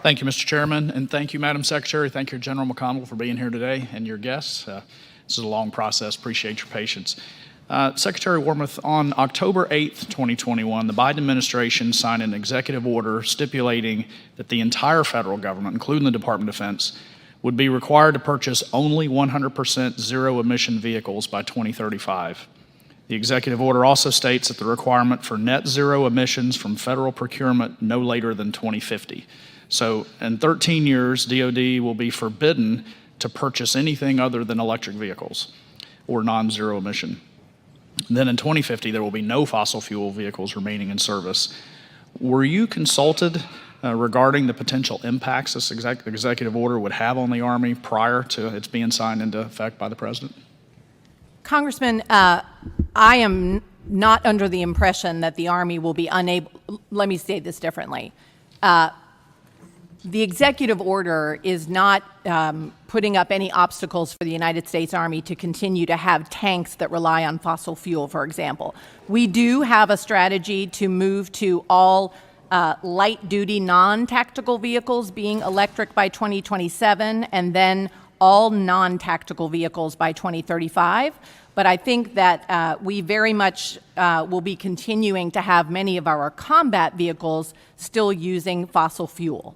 Thank you, Mr. Chairman, and thank you, Madam Secretary. Thank you, General McConnell, for being here today and your guests. This is a long process. Appreciate your patience. Secretary Wormuth, on October 8th, 2021, the Biden administration signed an executive order stipulating that the entire federal government, including the Department of Defense, would be required to purchase only 100% zero-emission vehicles by 2035. The executive order also states that the requirement for net zero emissions from federal procurement no later than 2050. So in 13 years, DoD will be forbidden to purchase anything other than electric vehicles or non-zero emission. And then in 2050, there will be no fossil fuel vehicles remaining in service. Were you consulted regarding the potential impacts this executive order would have on the Army prior to its being signed into effect by the President? Congressman, I am not under the impression that the Army will be unable, let me state this differently. The executive order is not putting up any obstacles for the United States Army to continue to have tanks that rely on fossil fuel, for example. We do have a strategy to move to all light-duty, non-tactical vehicles being electric by 2027, and then all non-tactical vehicles by 2035. But I think that we very much will be continuing to have many of our combat vehicles still using fossil fuel.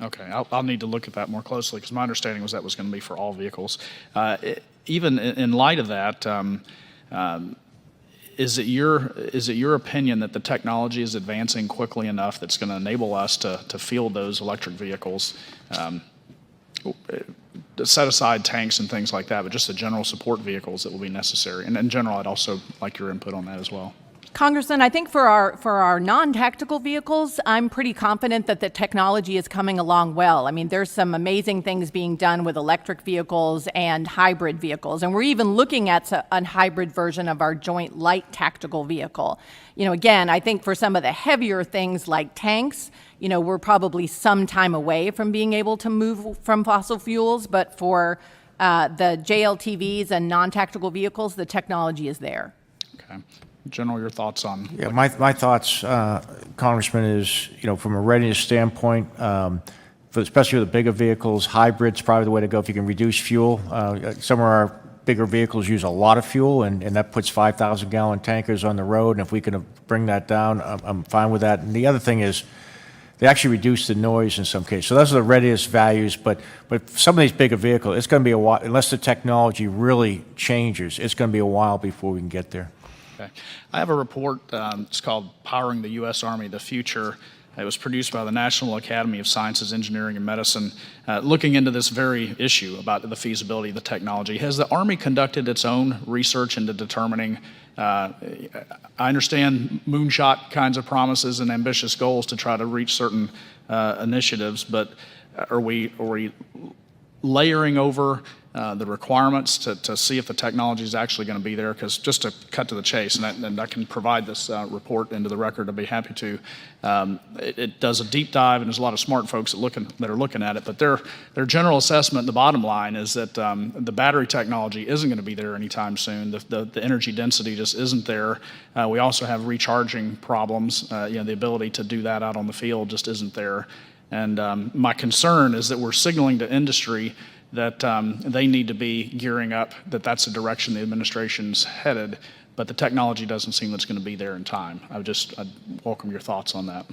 Okay, I'll need to look at that more closely, because my understanding was that was going to be for all vehicles. Even in light of that, is it your opinion that the technology is advancing quickly enough that's going to enable us to field those electric vehicles, set aside tanks and things like that, but just the general support vehicles that will be necessary? And in general, I'd also like your input on that as well. Congressman, I think for our non-tactical vehicles, I'm pretty confident that the technology is coming along well. I mean, there's some amazing things being done with electric vehicles and hybrid vehicles, and we're even looking at a hybrid version of our joint light tactical vehicle. You know, again, I think for some of the heavier things like tanks, you know, we're probably some time away from being able to move from fossil fuels, but for the JLTVs and non-tactical vehicles, the technology is there. Okay. General, your thoughts on? Yeah, my thoughts, Congressman, is, you know, from a readiness standpoint, especially with the bigger vehicles, hybrids probably the way to go if you can reduce fuel. Some of our bigger vehicles use a lot of fuel, and that puts 5,000-gallon tankers on the road, and if we can bring that down, I'm fine with that. And the other thing is, they actually reduce the noise in some cases. So those are the readiness values, but some of these bigger vehicles, it's going to be a while, unless the technology really changes, it's going to be a while before we can get there. Okay. I have a report, it's called Powering the U.S. Army, the Future. It was produced by the National Academy of Sciences, Engineering, and Medicine, looking into this very issue about the feasibility of the technology. Has the Army conducted its own research into determining, I understand moonshot kinds of promises and ambitious goals to try to reach certain initiatives, but are we layering over the requirements to see if the technology is actually going to be there? Because just to cut to the chase, and I can provide this report into the record, I'd be happy to. It does a deep dive, and there's a lot of smart folks that are looking at it, but their general assessment, the bottom line, is that the battery technology isn't going to be there anytime soon. The energy density just isn't there. We also have recharging problems. You know, the ability to do that out on the field just isn't there. And my concern is that we're signaling to industry that they need to be gearing up, that that's the direction the administration's headed, but the technology doesn't seem that's going to be there in time. I'd welcome your thoughts on that.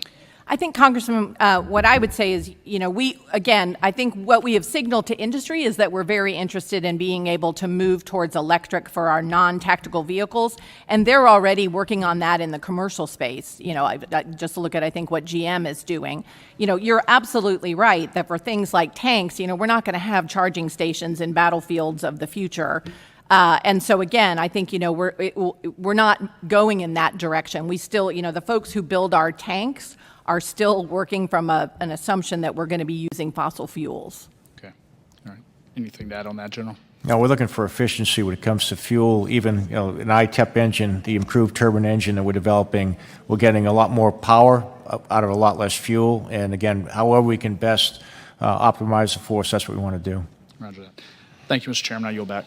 I think, Congressman, what I would say is, you know, I think what we have signaled to industry is that we're very interested in being able to move towards electric for our non-tactical vehicles, and they're already working on that in the commercial space. You know, just look at, I think, what GM is doing. You know, you're absolutely right that for things like tanks, you know, we're not going to have charging stations in battlefields of the future. And so again, I think, you know, we're not going in that direction. We still, you know, the folks who build our tanks are still working from an assumption that we're going to be using fossil fuels. Okay. All right. Anything to add on that, General? No, we're looking for efficiency when it comes to fuel. Even, you know, an ITEP engine, the improved turbine engine that we're developing, we're getting a lot more power out of a lot less fuel. And again, however we can best optimize the force, that's what we want to do. Roger that. Thank you, Mr. Chairman. I yield back.